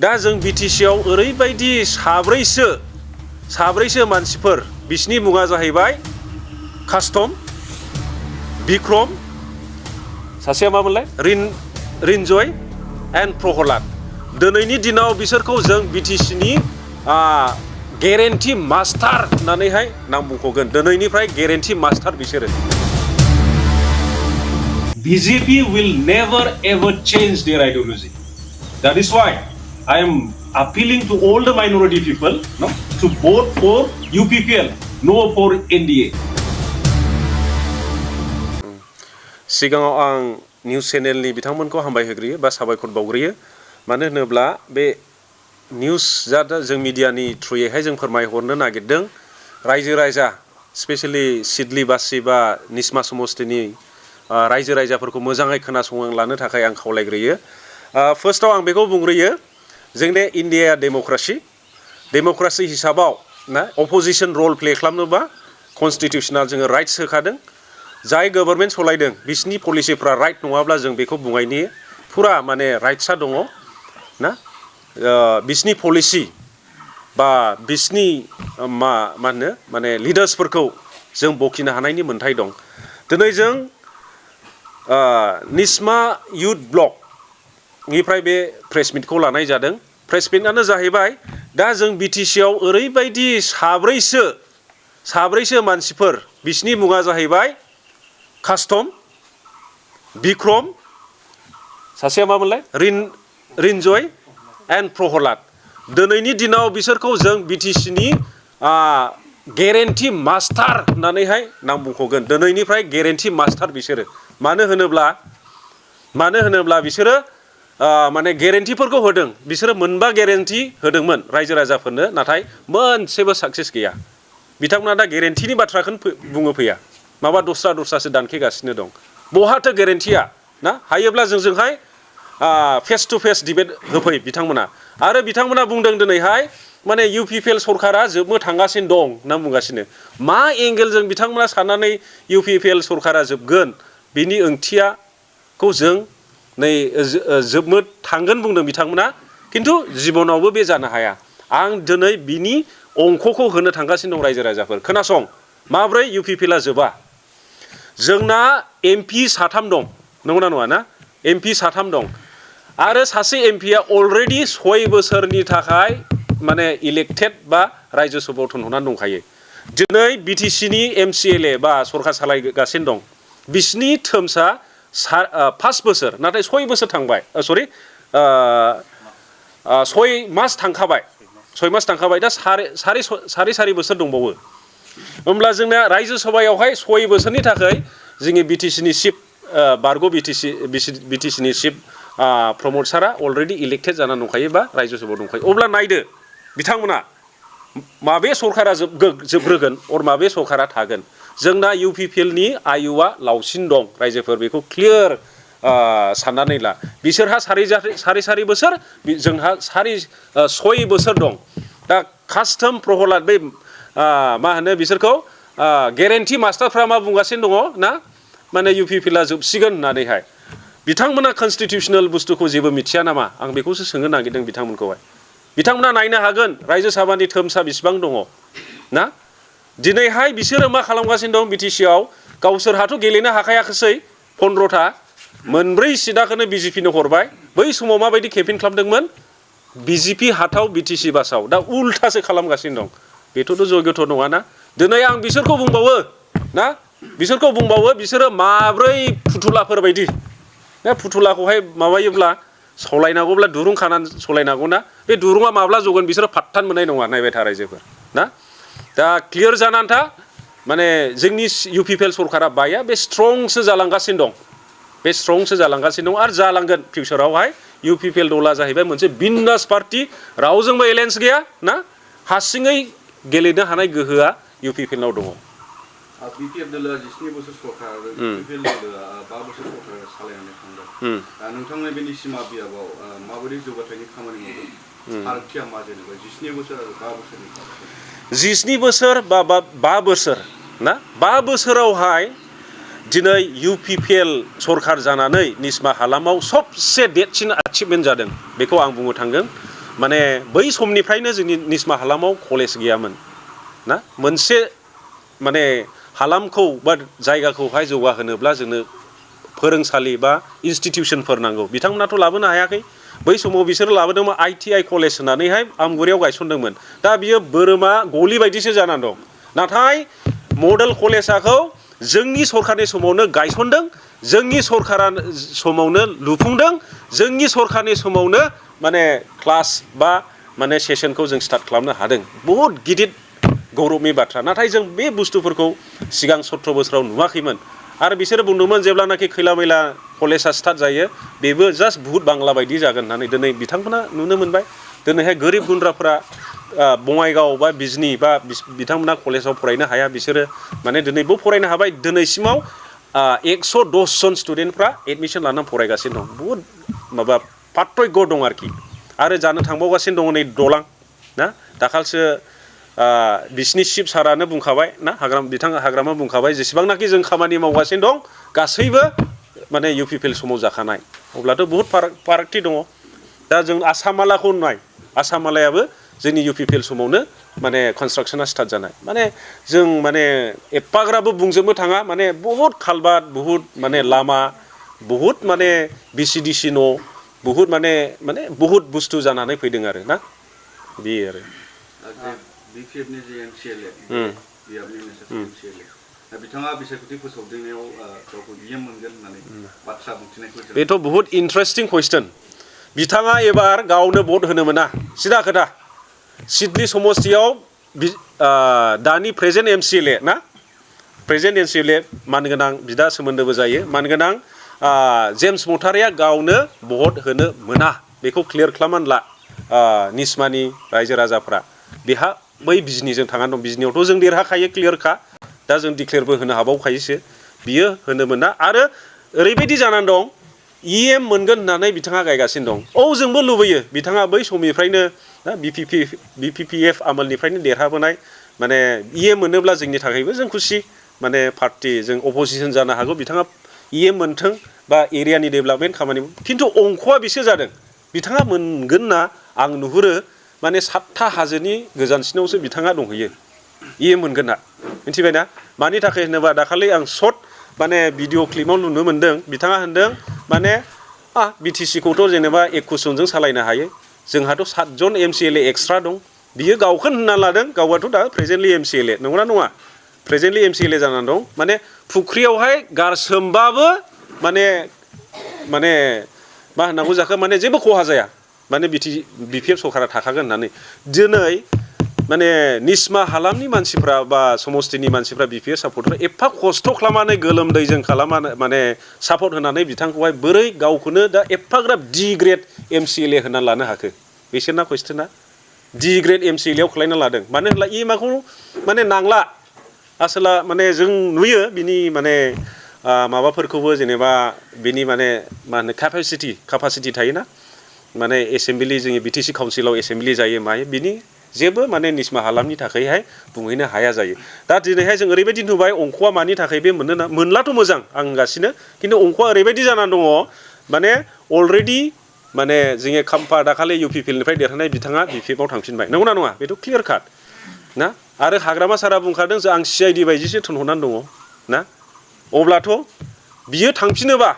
दा जों बिटिसिआव ओरैबायदि साब्रैसो मानसिफोर बिसिनि मुङा जाहैबाय कास्टम बिक्रम सासेया मामोनलाय रिनजय एन्ड प्रहलाद दिनैनि दिनाव बिसोरखौ जों बिटिसिनि गेरेन्टि मास्टार होननानैहाय नाम मुंख'गोन दिनैनिफ्राय गेरेन्टि मास्टार बिसोरो BJP will never ever change their ideology. That is why I am appealing to all the minority people to vote for UPPL, no for NDA. सिगाङाव आं निउस चेनेलनि बिथांमोनखौ हामबाय होग्रोयो बा साबायखर बावग्रोयो मानो होनोब्ला बे निउस जों मिडियानि थ्रुयैहाय जों फोरमायहरनो नागिरदों रायजो राजा स्पेशेलि सिडलिबासि बा निस्मा समस्तिनि रायजो राजाफोरखौ मोजाङै खोनासंलांनो थाखाय आं खावलायग्रोयो फार्स्टआव आं बेखौ बुंग्रोयो जोंनि इन्डियाया डेम'क्रेसि हिसाबाव ना अपोजिशन रल प्ले खालामनोबा कनस्टिटिउसनाल जोङो राइट्स होखादों जाय गभर्नमेन्ट सलायदों बिसिनि पलिसिफ्रा राइट नङाब्ला जों बेखौ बुंनायनि फुरा माने राइट्सआ दङ ना बिसिनि पलिसि बा बिसिनि मा होनो माने लिडार्सफोरखौ जों बखिनो हानायनि मोन्थाय दं दिनै जों निस्मा युथ ब्लकनिफ्राय बे प्रेस मिटखौ लानाय जादों प्रेस मिटआनो जाहैबाय दा जों बिटिसिआव ओरैबायदि साब्रैसो मानसिफोर बिसिनि मुङा जाहैबाय कास्टम बिक्रम सासेया मामोनलाय रिनजय एन्ड प्रहलाद दिनैनि दिनाव बिसोरखौ जों बिटिसिनि गेरेन्टि मास्टार होननानैहाय नाम मुंख'गोन दिनैनिफ्राय गेरेन्टि मास्टार बिसोरो मानो होनोब्ला बिसोरो माने गेरेन्टिफोरखौ होदों बिसोरो मोनबा गेरेन्टि होदोंमोन रायजो राजाफोरनो नाथाय मोनसेबो साक्सेस गैया बिथांमोना दा गेरेन्टिनि बाथ्राखौनो बुङो फैया माबा दस्रासो दानखेगासिनो दं बहाथो गेरेन्टिया ना हायोब्ला जोंजोंहाय फेस टु फेस डिबेट होफै बिथांमोना आरो बिथांमोना बुंदों दिनैहाय माने UPPL सरकारा जोबनो थांगासिनो दं होनना बुंगासिनो मा एंगेलजों बिथांमोना साननानै UPPL सरकारा जोबगोन बिनि ओंथियाखौ जों नै जोबनो थांगोन बुंदों बिथांमोना खिन्थु जिबनावबो बे जानो हाया आं दिनै बिनि अंखखौ होनो थांगासिनो दं रायजो राजाफोर खोनासं माब्रै UPPLआ जोबा जोंना MP 3 दं नंगौना नङा ना MP 3 दं आरो सासे MPआ अलरेडि 6 बोसोरनि थाखाय माने इलेक्टेड बा रायजो सभायाव थोनहरनानै दंखायो दिनै बिटिसिनि MCLA बा सरकार सालायगासिनो दं बिसिनि टर्म्सआ 5 बोसोर नाथाय 6 बोसोर थांबाय 6 मास थांखाबाय 6 मास थांखाबाय दा सारि बोसोर दंबावो होमब्ला जोंना रायजो सभायावहाय 6 बोसोरनि थाखाय जोंनि बिटिसिनि चिफ बारग' बिटिसिनि चिफ प्रमद सारा अलरेडि इलेक्टेड जानानै दंखायो बा रायजो सभायाव दंखायो अब्ला नायदो बिथांमोना माबे सरकारा जोबग्रोगोन अर माबे सरकारा थागोन जोंना UPPLनि आयुआ लावसिन दं रायजोफोर बेखौ क्लियार साननानै ला बिसोरहा सारि बोसोर जोंहा 6 बोसोर दं दा कास्टम प्रहलाद बै मा होनो बिसोरखौ गेरेन्टि मास्टारफ्रा मा बुंगासिनो दङ ना माने UPPLआ जोबसिगोन होननानैहाय बिथांमोना कनस्टिटिउसनेल बुस्थुखौ जेबो मिथिया नामा आं बेखौसो सोंनो नागिरदों बिथांमोनखौहाय बिथांमोना नायनो हागोन रायजो सभानि टर्म्सआ बेसेबां दङ ना दिनैहाय बिसोरो मा खालामगासिनो दं बिटिसिआव गावसोरहाथ' गेलेनो हाखायाखैसै 15था मोनब्रै सिटखौनो BJPनो हरबाय बै समाव माबायदि केम्पेइन खालामदोंमोन BJP हाथाव BTC बासाव दा उल्टासो खालामगासिनो दं बेथ' जयगथ' नङाना दिनै आं बिसोरखौ बुंबावो ना बिसोरो माब्रै फुथुलाफोर बायदि ना फुथुलाखौहाय माबायोब्ला सलायनांगौब्ला दुरुं खानानै सलायनांगौ ना बे दुरुङा माब्ला जगोन बिसोरो फात्तान मोननाय नङा नायबाय था रायजोफोर ना दा क्लियार जानानै था माने जोंनि UPPL सरकारा बाया बे स्ट्रंसो जालांगासिनो दं आरो जालांगोन फिउचारावहाय UPPL दला जाहैबाय मोनसे बिन्दास पार्टी रावजोंबो एलायन्स गैया ना हारसिङै गेलेनो हानाय गोहोआ UPPLनाव दङ BPF दोलोआ 17 बोसोर सरकार आरो UPPL दोलोआ 5 बोसोर सरकार सालायनानै थांदों नोंथांनि बे निसिमा बियाबाव माबोरै जौगाथायनि खामानि मावदों फारागथिया मा जेनेबा 17 बोसोर आरो 5 बोसोरनि 17 बोसोर बा 5 बोसोर ना 5 बोसोरावहाय दिनै UPPL सरकार जानानै निस्मा हालामाव सबसे देरसिन एचिभमेन्ट जादों बेखौ आं बुंनो थांगोन माने बै समनिफ्रायनो जोंनि निस्मा हालामाव कलेज गैयामोन ना मोनसे माने हालामखौ बा जायगाखौहाय जौगाहोनोब्ला जोंनो फोरोंसालि बा इनस्टिटिउसनफोर नांगौ बिथांमोनाथ' लाबोनो हायाखै बै समाव बिसोर लाबोदोंमोन ITI कलेज होननानैहाय आमगुरियाव गायसनदोंमोन दा बियो बोरमा गलि बायदिसो जानानै दं नाथाय मडेल कलेजखौ जोंनि सरकारनि समावनो गायसनदों जोंनि सरकारा समावनो लुफुंदों जोंनि सरकारनि समावनो माने क्लास बा माने सेसनखौ जों स्टार्ट खालामनो हादों बहुद गिदिर गौरबनि बाथ्रा नाथाय जों बे बुस्थुफोरखौ सिगां 17 बोसोराव नुवाखैमोन आरो बिसोरो बुंदोंमोन जेब्लानाखि खैला मैला कलेजआ स्टार्ट जायो बेबो जास्ट बुहुत बांला बायदि जागोन होननानै दिनै बिथांमोना नुनो मोनबाय दिनैहाय गोरिब गुन्द्राफोरा बङाइगाव बा बिजनि बा बिथांमोना कलेजाव फरायनो हाया बिसोरो माने दिनैबो फरायनो हाबाय दिनैसिमाव 110 जन स्टुडेन्टफ्रा एडमिसन लानानै फरायगासिनो दं बहुद माबा पार्थक्य दं आरोखि आरो जानो थांबावगासिनो दङ नै दलां ना दाखालसो बिसिनि चिफ सारानो बुंखाबाय ना बिथाङा हाग्रामा बुंखाबाय जेसेबांनाखि जों खामानि मावगासिनो दं गासैबो माने UPPL समाव जाखानाय अब्लाथ' बहुद फारागथि दङ दा जों आसामालाखौ नाय आसामालायाबो जोंनि UPPL समावनो माने कनस्ट्राक्शना स्टार्ट जानाय माने जों माने एफाग्राबो बुंजोबनो थाङा माने बहुद खालबार बहुद माने लामा बहुद माने BCDC न' बहुद माने बहुद बुस्थु जानानै फैदों आरो ना बे आरो BPFनि जे MCLA बियाबनि MCLA बिथाङा बिसायख'थि फोसावदिंनायाव गावखौ बिएम मोनगोन होननानै बाथ्रा बुंथिनायखौ जों बेथ' बहुद इन्टारेस्टिं कुइसन बिथाङा एबार गावनो भट होनो मोना सिदा खोथा सिडनी समस्तियाव दानि प्रेजेन्ट MCLA ना प्रेजेन्ट MCLA मानगोनां बिदा सोमोन्दोबो जायो मानगोनां जेम्स मथारिया गावनो भट होनो मोना बेखौ क्लियार खालामनानै ला निस्मानि रायजो राजाफ्रा बेहा बै बिजनिजों थांनानै दं बिजनियावथ' जों देरहाखायो क्लियारखा दा जों डिक्लेयारबो होनो हाबावखायोसो बियो होनो मोना आरो ओरैबायदि जानानै दं EM मोनगोन होननानै बिथाङा गायगासिनो दं जोंबो लुबैयो बिथाङा बै समनिफ्रायनो BPPF आमोलनिफ्रायनो देरहाबोनाय माने EM मोनोब्ला जोंनि थाखायबो जों खुसि माने पार्टी जों अपोजिसन जानो हागौ बिथाङा EM मोनथों बा एरियानि डेभेलपमेन्ट खामानि खिन्थु अंखआ बेसो जादों बिथाङा मोनगोन ना आं नुहुरो माने 7था हाजोनि गोजानसिनावसो बिथाङा दंहैयो EM मोनगोन ना मिथिबायना मानि थाखाय होनोबा दाखालि आं शर्ट माने भिडिअ क्लिपाव नुनो मोनदों बिथाङा होनदों माने BTC खौथ' जेनेबा 21 जनजों सालायनो हायो जोंहाथ' 7 जन MCLA एक्सट्रा दं बियो गावखौनो होनना लादों गावआथ' दा प्रेजेन्टलि MCLA नंगौना नङा प्रेजेन्टलि MCLA जानानै दं माने फुख्रियावहाय गारसोमबाबो माने मा होननांगौ जाखो माने जेबो खहा जाया माने BPF सरकारा थाखागोन होननानै दिनै माने निस्मा हालामनि मानसिफ्रा बा समस्तिनि मानसिफ्रा BPF सापर्टफ्रा एफा खस्थ' खालामनानै गोलोमदैजों खालामनानै माने सापर्ट होनानै बिथांखौहाय बोरै गावखौनो दा एफाग्राब D ग्रेड MCLA होनना लानो हाखो बिसोरना कुइसना D ग्रेड MCLA आव खालायना लादों मानो होनब्ला EMखौ माने नांला आसला माने जों नुयो बिनि माने माबाफोरखौबो जेनेबा बिनि माने मा होनो केपासिटि थायोना माने एसेम्बलि जोंनि BTC काउन्सिलाव एसेम्बलि जायो मायो बिनि जेबो माने निस्मा हालामनि थाखायहाय बुंहैनो हाया जायो दा दिनैहाय जों ओरैबायदि नुबाय अंखआ मानि थाखाय बे मोनलाथ' मोजां आं होनगासिनो खिन्थु अंखआ ओरैबायदि जानानै दङ माने अलरेडि माने जोंनि खाम्फा दाखालि UPPLनिफ्राय देरहानाय बिथाङा BPF आव थांफिनबाय नंगौना नङा बेथ' क्लियार काट ना आरो हाग्रामा सारा बुंखादों जों आं CID बायदिसो थोनहरनानै दङ ना अब्लाथ' बियो थांफिनोबा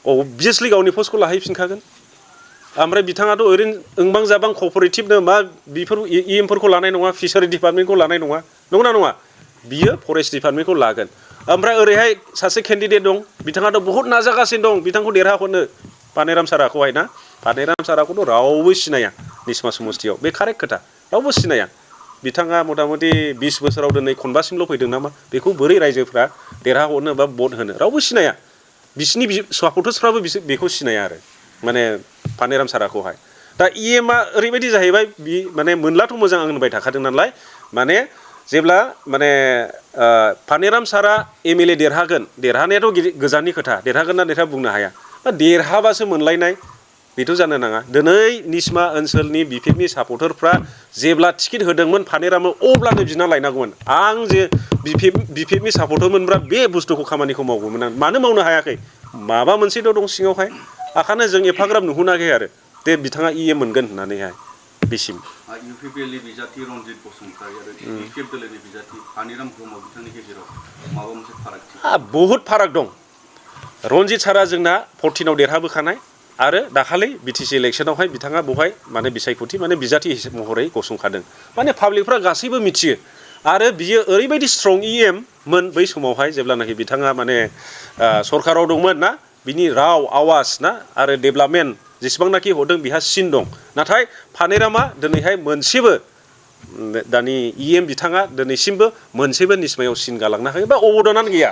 अबभियासलि गावनि पस्टखौ लाहैफिनखागोन ओमफ्राय बिथाङाथ' ओरैनो ओंबां जाबां कअपारेटिभनो मा बेफोर EMफोरखौ लानाय नङा फिसारि डिपार्टमेन्टखौ लानाय नङा नंगौना नङा बियो फरेस्ट डिपार्टमेन्टखौ लागोन ओमफ्राय ओरैहाय सासे केन्डिडेट दं बिथाङाथ' बहुद नाजागासिनो दं बिथांखौ देरहाहोनो पानेराम साराखौहाय ना पानेराम साराखौथ' रावबो सिनाया निस्मा समस्तियाव बे कारेक्ट खोथा रावबो सिनाया बिथाङा मथा-मथि 20 बोसोराव दिनै खनबासिमल' फैदों नामा बेखौ बोरै रायजोफ्रा देरहाहरनो बा भट होनो रावबो सिनाया बिसिनि सापर्टार्सफ्राबो बेखौ सिनाया आरो माने पानेराम साराखौहाय दा EMआ ओरैबायदि जाहैबाय बि माने मोनलाथ' मोजां आं होनबाय थाखादों नालाय माने जेब्ला माने पानेराम सारा MLA देरहानायाथ' गोजाननि खोथा देरहागोन ना देरहा बुंनो हाया दा देरहाबासो मोनलायनाय बेथ' जानो नाङा दिनै निस्मा ओनसोलनि BPFनि सापर्टारफ्रा जेब्ला टिकेट होदोंमोन पानेरामनो अब्लानो बिना लायनांगौमोन आं जे BPFनि सापर्टारमोनब्ला बे बुस्थुखौ खामानिखौ मावगौमोन आं मानो मावनो हायाखै माबा मोनसेथ' दं सिङावहाय ओंखायनो जों एफाग्राब नुहुनाखै आरो दे बिथाङा EM मोनगोन होननानैहाय बिसिम UPPL नि बिजाथि रनजित बसुमतारी आरो BPF दोलोनि बिजाथि पानिराम ब्रह्म बिथांनि गेजेराव माबा मोनसे फारागथि बहुद फाराग दं रनजित सारा जोंना 14आव देरहाबोखानाय आरो दाखालि BTC इलेक्सनावहाय बिथाङा बहाय माने बिसायख'थि माने बिजाथि महरै गसंखादों माने पाब्लिकफ्रा गासैबो मिथियो आरो बियो ओरैबायदि स्ट्रं EM मोन बै समावहाय जेब्लानाखि बिथाङा माने सरकाराव दंमोन ना बिनि राव आवाज ना आरो डेभेलपमेन्ट जेसेबांनाखि हरदों बिहा सिन दं नाथाय पानेरामा दिनैहाय मोनसेबो दानि EM बिथाङा दिनैसिमबो मोनसेबो निस्मायाव सिन गालांनो हायो बा अबदानानो गैया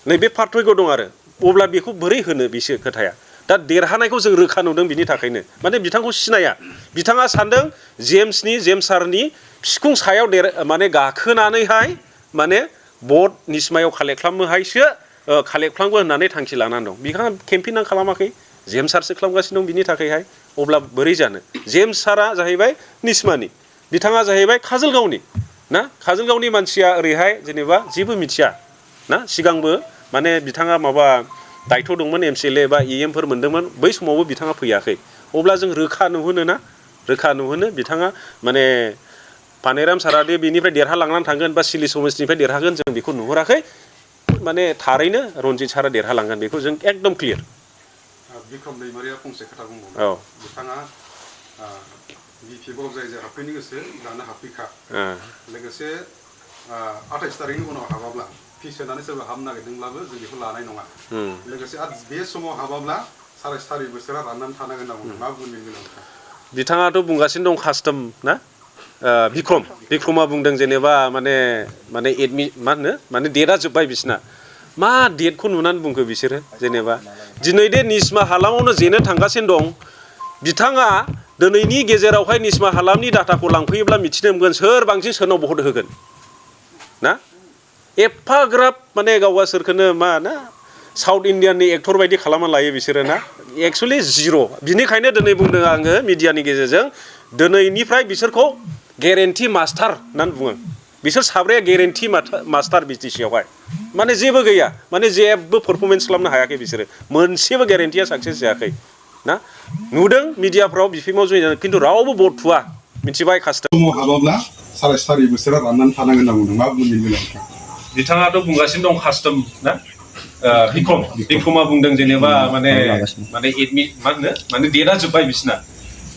नैबे पार्थक्य दं आरो अब्ला बेखौ बोरै होनो बिसो खोथाया दा देरहानायखौ जों रोखा नुदों बिनि थाखायनो माने बिथांखौ सिनाया बिथाङा सानदों जेम्स सारनि सिखुं सायाव माने गाखोनानैहाय माने भट निस्मायाव कालेक्ट खालामनोहायसो कालेक्ट खालामगोन होननानै थांखि लानानै दं बिथाङा केम्पेइनआनो खालामाखै जेम्स सारसो खालामगासिनो दं बिनि थाखायहाय अब्ला बोरै जानो जेम्स सारा जाहैबाय निस्मानि बिथाङा जाहैबाय काजलगावनि ना काजलगावनि मानसिया ओरैहाय जेनेबा जेबो मिथिया ना सिगांबो माने बिथाङा माबा दायथ' दंमोन MCLA बा EMफोर मोन्दोंमोन बै समावबो बिथाङा फैयाखै अब्ला जों रोखा नुहोनो बिथाङा माने पानेराम सारादि बेनिफ्राय देरहालांनानै थांगोन बा सिलि समस्टिनिफ्राय देरहागोन जों बेखौ नुहुराखै माने थारैनो रनजित सारा देरहालांगोन बेखौ जों एकदम क्लियार बिक्रम दैमारिया फंसे खोथा बुंबावो बिथाङा BPFआव जाय हाबफैनो गोसो दानो हाबफैखा लोगोसे 28 तारिखनि उनाव हाबाब्ला फिस होनानै सोरबा हाबनो नागिरदोंब्लाबो जों बेखौ लानाय नङा लोगोसे बे समाव हाबाब्ला 4.5 बोसोरा राननानै थानांगोन होनना बुङो मा बुंनो गोनां बिथाङाथ' बुंगासिनो दं कास्टम ना बिक्रमा बुंदों जेनेबा माने मा होनो माने डेटआ जोब्बाय बिसिना मा डेटखौ नुनानै बुंखो बिसोरो जेनेबा दिनै दे निस्मा हालामावनो जेनो थांगासिनो दं बिथाङा दिनैनि गेजेरावहाय निस्मा हालामनि डाटाखौ लांफैयोब्ला मिथिनो मोनगोन सोर बांसिन सोरनाव भट होगोन ना एफाग्राब माने गावसोरखौनो मा ना साउथ इण्डियाननि एक्टर बायदि खालामना लायो बिसोरो ना एक्सुवेलि जिर' बिनिखायनो दिनै बुंदों आङो मिडियानि गेजेरजों दिनैनिफ्राय बिसोरखौ गेरेन्टि मास्टार होननानै बुङो बिसोर साब्रैया गेरेन्टि मास्टार BTCआवहाय माने जेबो गैया माने जेबो पारफरमेन्स खालामनो हायाखै बिसोरो मोनसेबो गेरेन्टिया साक्सेस जायाखै ना नुदों मिडियाफ्राव बिफिमाव जइन जादों खिन्थु रावबो भट थुवा मिथिबाय कास्टम हाबाब्ला 4.5 बोसोरा राननानै थानांगोन होनना बुंदों मा बुंनो गोनां बिथाङाथ' बुंगासिनो दं कास्टम ना बिक्रमा बुंदों जेनेबा माने मा होनो माने डेटआ जोब्बाय बिसिना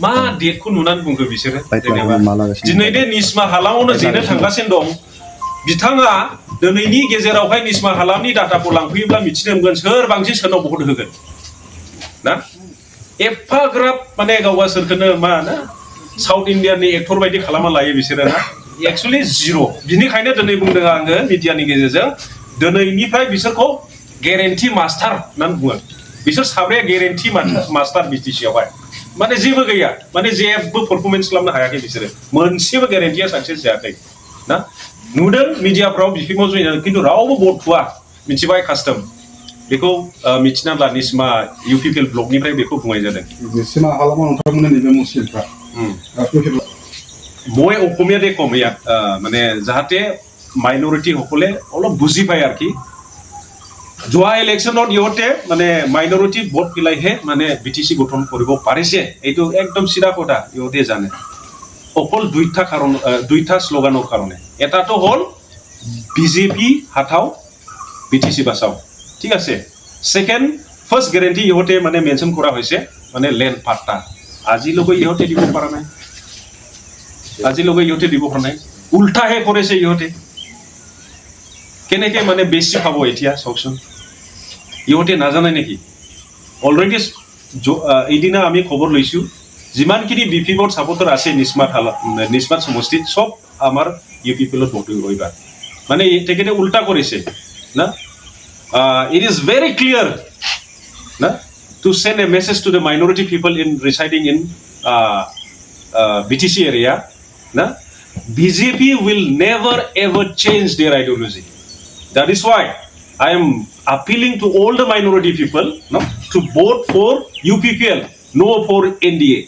मा डेटखौ नुनानै बुंखो बिसोरो जेनेबा दिनै दे निस्मा हालामावनो जेनो थांगासिनो दं बिथाङा दिनैनि गेजेरावहाय निस्मा हालामनि डाटाखौ लांफैयोब्ला मिथिनो मोनगोन सोर बांसिन सोरनाव भट होगोन ना एफाग्राब माने गावसोरखौनो मा ना साउथ इण्डियाननि एक्टर बायदि खालामना लायो बिसोरो ना एक्सुवेलि जिर' बिनिखायनो दिनै बुंदों आङो मिडियानि गेजेरजों दिनैनिफ्राय बिसोरखौ गेरेन्टि मास्टार होननानै बुङो बिसोर साब्रैया गेरेन्टि मास्टार BTCआवहाय माने जेबो गैया माने जेबो पारफरमेन्स खालामनो हायाखै बिसोरो मोनसेबो गेरेन्टिया साक्सेस जायाखै ना नुदों मिडियाफ्राव बिफिमाव जइन जादों खिन्थु रावबो भट थुवा मिथिबाय कास्टम बेखौ मिथिना ला निस्मा UPPL ब्लकनिफ्राय बेखौ बुंनाय जादों निस्मा हालामाव नोंथांमोननि नैबे मुस्लिमफ्रा মই অসমীয়া দে কম ইয়াত মানে যাহাতে মাইনৰিটি সকলে অলপ বুজি পায় আৰু কি যোৱা ইলেকশ্যনত ইহঁতে মানে মাইনৰিটি ভোট পেলাইহে মানে BTC গঠন কৰিব পাৰিছে এইটো একদম চিধা কথা ইহঁতে জানে অকল দুইটা শ্লোগানৰ কাৰণে এটাটো হ'ল BJP হাটাও BTC বাঁচাও ঠিক আছে সেকেন্ড ফার্স্ট গ্যারান্টি ইহঁতে মানে মেনশন কৰা হৈছে মানে ল্যান্ড পাট্টা আজিলৈকে ইহঁতে দিব পৰা নাই আজিলৈকে ইহঁতে দিব পৰা নাই উল্টাহে কৰিছে ইহঁতে কেনেকে মানে বেছি পাব এতিয়া চাওকচোন ইহঁতে নাজানে নেকি অলৰেডি এইদিনা আমি খবৰ লৈছো যিমানখিনি বিপিএফৰ সাপোৰ্টাৰ আছে নিস্মাত সমষ্টিত সব আমাৰ UPPLত ভোট কৰিবা মানে তেখেতে উল্টা কৰিছে না it is very clear na to send a message to the minority people in residing in BTC area na BJP will never ever change their ideology that is why I am appealing to all the minority people no to vote for UPPL no for NDA